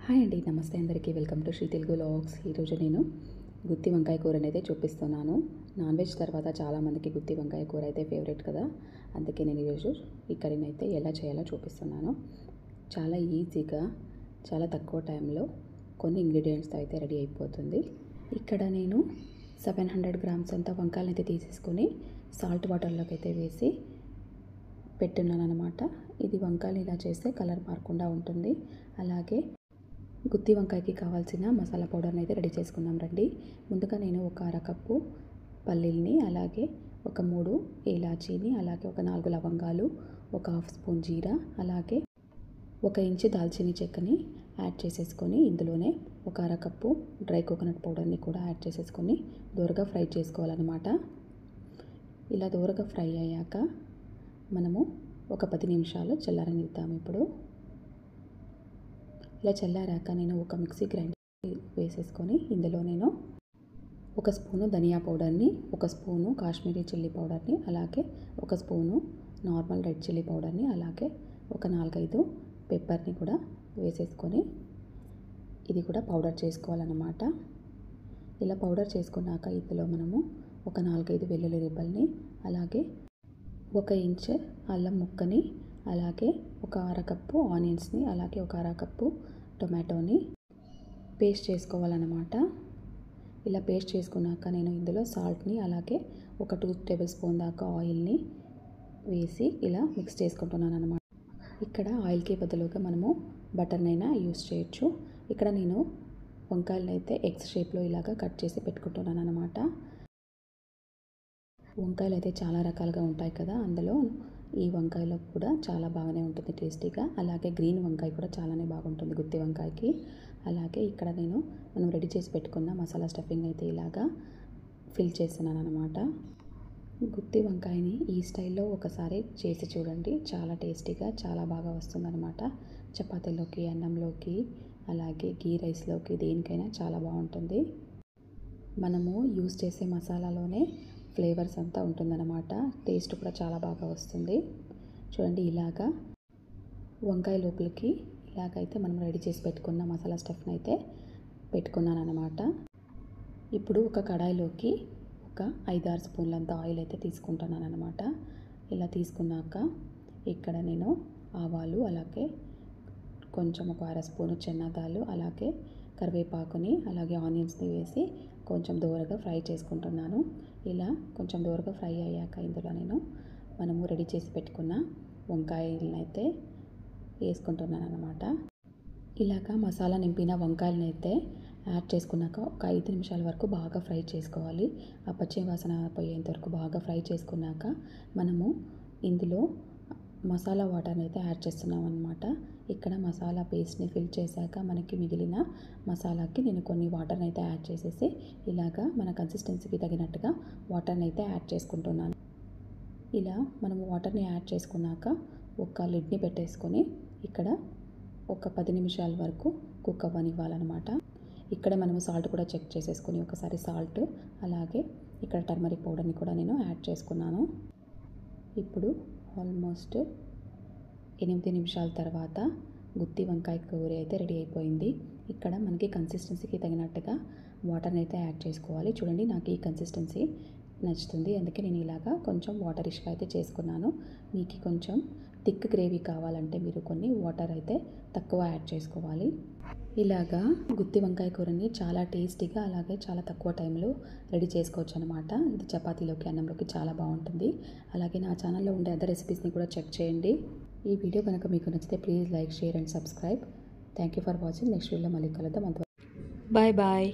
Hi అండి, నమస్తే అందరికీ. Welcome to Sri Telugu vlogs. ఈరోజు నేను గుత్తి వంకాయ కూరని అయితే చూపిస్తున్నాను. నాన్ వెజ్ తర్వాత చాలామందికి గుత్తి వంకాయ కూర అయితే ఫేవరెట్ కదా. అందుకే నేను ఈరోజు ఈ కర్రీని అయితే ఎలా చేయాలో చూపిస్తున్నాను. చాలా ఈజీగా, చాలా తక్కువ టైంలో కొన్ని ఇంగ్రీడియంట్స్తో అయితే రెడీ అయిపోతుంది. ఇక్కడ నేను 700 గ్రామ్స్ అంత వంకాయలు అయితే తీసేసుకొని సాల్ట్ వాటర్లోకి అయితే వేసి పెట్టున్నాను అనమాట. ఇది వంకాయలు ఇలా చేస్తే కలర్ మారకుండా ఉంటుంది. అలాగే గుత్తి వంకాయకి కావాల్సిన మసాలా పౌడర్ని అయితే రెడీ చేసుకుందాం రండి. ముందుగా నేను ఒక అరకప్పు పల్లీల్ని, అలాగే ఒక 3 ఇలాచీని, అలాగే ఒక 4 లవంగాలు, ఒక హాఫ్ స్పూన్ జీరా, అలాగే 1 ఇంచు దాల్చిన చెక్కని యాడ్ చేసేసుకొని ఇందులోనే ఒక అరకప్పు డ్రై కోకోనట్ పౌడర్ని కూడా యాడ్ చేసేసుకొని దూరగా ఫ్రై చేసుకోవాలన్నమాట. ఇలా దూరగా ఫ్రై అయ్యాక మనము ఒక 10 నిమిషాలు చల్లారనిద్దాం. ఇప్పుడు ఇలా చల్లారాక నేను ఒక మిక్సీ గ్రైండర్ వేసేసుకొని ఇందులో నేను 1 స్పూను ధనియా పౌడర్ని, 1 స్పూను కాశ్మీరీ చిల్లీ పౌడర్ని, అలాగే 1 స్పూను నార్మల్ రెడ్ చిల్లీ పౌడర్ని, అలాగే ఒక 4-5 పెప్పర్ని కూడా వేసేసుకొని ఇది కూడా పౌడర్ చేసుకోవాలన్నమాట. ఇలా పౌడర్ చేసుకున్నాక ఇందులో మనము ఒక 4-5 వెల్లుల్లి రెబ్బల్ని, అలాగే 1 ఇంచ్ అల్లం ముక్కని, అలాగే ఒక అరకప్పు ఆనియన్స్ని, అలాగే ఒక అరకప్పు టొమాటోని పేస్ట్ చేసుకోవాలన్నమాట. ఇలా పేస్ట్ చేసుకున్నాక నేను ఇందులో సాల్ట్ని, అలాగే ఒక 2 టేబుల్ స్పూన్ దాకా ఆయిల్ని వేసి ఇలా మిక్స్ చేసుకుంటున్నాను అనమాట. ఇక్కడ ఆయిల్కి బదులుగా మనము బటర్నైనా యూస్ చేయొచ్చు. ఇక్కడ నేను వంకాయలను అయితే ఎగ్స్ షేప్లో ఇలాగా కట్ చేసి పెట్టుకుంటున్నాను అనమాట. వంకాయలు అయితే చాలా రకాలుగా ఉంటాయి కదా, అందులో ఈ వంకాయలో కూడా చాలా బాగానే ఉంటుంది టేస్టీగా. అలాగే గ్రీన్ వంకాయ కూడా చాలానే బాగుంటుంది గుత్తి వంకాయకి. అలాగే ఇక్కడ నేను మనం రెడీ చేసి పెట్టుకున్న మసాలా స్టఫింగ్ అయితే ఇలాగా ఫిల్ చేస్తున్నాను అనమాట. గుత్తి వంకాయని ఈ స్టైల్లో ఒకసారి చేసి చూడండి, చాలా టేస్టీగా చాలా బాగా వస్తుందన్నమాట. చపాతీలోకి, అన్నంలోకి, అలాగే గీ రైస్లోకి, దేనికైనా చాలా బాగుంటుంది. మనము యూస్ చేసే మసాలాలోనే ఫ్లేవర్స్ అంతా ఉంటుందన్నమాట. టేస్ట్ కూడా చాలా బాగా వస్తుంది. చూడండి, ఇలాగా వంకాయ లోపలికి ఇలాగైతే మనం రెడీ చేసి పెట్టుకున్న మసాలా స్టఫ్ని అయితే పెట్టుకున్నాను అనమాట. ఇప్పుడు ఒక కడాయిలోకి ఒక 5-6 స్పూన్లంత ఆయిల్ అయితే తీసుకుంటున్నాను అనమాట. ఇలా తీసుకున్నాక ఇక్కడ నేను ఆవాలు, అలాగే కొంచెం ఒక 1/2 స్పూను చెనాదాలు, అలాగే కరివేపాకుని, అలాగే ఆనియన్స్ని వేసి కొంచెం దూరగా ఫ్రై చేసుకుంటున్నాను. ఇలా కొంచెం దూరగా ఫ్రై అయ్యాక ఇందులో నేను మనము రెడీ చేసి పెట్టుకున్న వంకాయలను అయితే వేసుకుంటున్నాను అనమాట. ఇలాగా మసాలా నింపిన వంకాయలను అయితే యాడ్ చేసుకున్నాక ఒక 5 నిమిషాల వరకు బాగా ఫ్రై చేసుకోవాలి. ఆ పచ్చి వాసన పోయేంత వరకు బాగా ఫ్రై చేసుకున్నాక మనము ఇందులో మసాలా వాటర్ని అయితే యాడ్ చేస్తున్నాం అనమాట. ఇక్కడ మసాలా పేస్ట్ని ఫిల్ చేశాక మనకి మిగిలిన మసాలాకి నేను కొన్ని వాటర్ని అయితే యాడ్ చేసేసి ఇలాగా మన కన్సిస్టెన్సీకి తగినట్టుగా వాటర్ని అయితే యాడ్ చేసుకుంటున్నాను. ఇలా మనము వాటర్ని యాడ్ చేసుకున్నాక ఒక లిడ్ని పెట్టేసుకొని ఇక్కడ ఒక 10 నిమిషాల వరకు కుక్ అవ్వనివ్వాలన్నమాట. ఇక్కడ మనము సాల్ట్ కూడా చెక్ చేసేసుకొని ఒకసారి సాల్ట్, అలాగే ఇక్కడ టర్మరిక్ పౌడర్ని కూడా నేను యాడ్ చేసుకున్నాను. ఇప్పుడు ఆల్మోస్ట్ 8 నిమిషాల తర్వాత గుత్తి వంకాయ కూర అయితే రెడీ అయిపోయింది. ఇక్కడ మనకి కన్సిస్టెన్సీకి తగినట్టుగా వాటర్ని అయితే యాడ్ చేసుకోవాలి. చూడండి, నాకు ఈ కన్సిస్టెన్సీ నచ్చుతుంది, అందుకే నేను ఇలాగా కొంచెం వాటరిష్గా అయితే చేసుకున్నాను. మీకు కొంచెం థిక్ గ్రేవీ కావాలంటే మీరు కొన్ని వాటర్ అయితే తక్కువ యాడ్ చేసుకోవాలి. ఇలాగా గుత్తి వంకాయ కూరని చాలా టేస్టీగా, అలాగే చాలా తక్కువ టైంలో రెడీ చేసుకోవచ్చు అనమాట. ఇది చపాతీలోకి, అన్నంలోకి చాలా బాగుంటుంది. అలాగే నా ఛానల్లో ఉండే అదర్ రెసిపీస్ని కూడా చెక్ చేయండి. ఈ వీడియో కనుక మీకు నచ్చితే please like, share and subscribe. Thank you for watching. Next వీడియోలో మళ్ళీ కలుద్దాం. అంతవరకు బాయ్ బాయ్.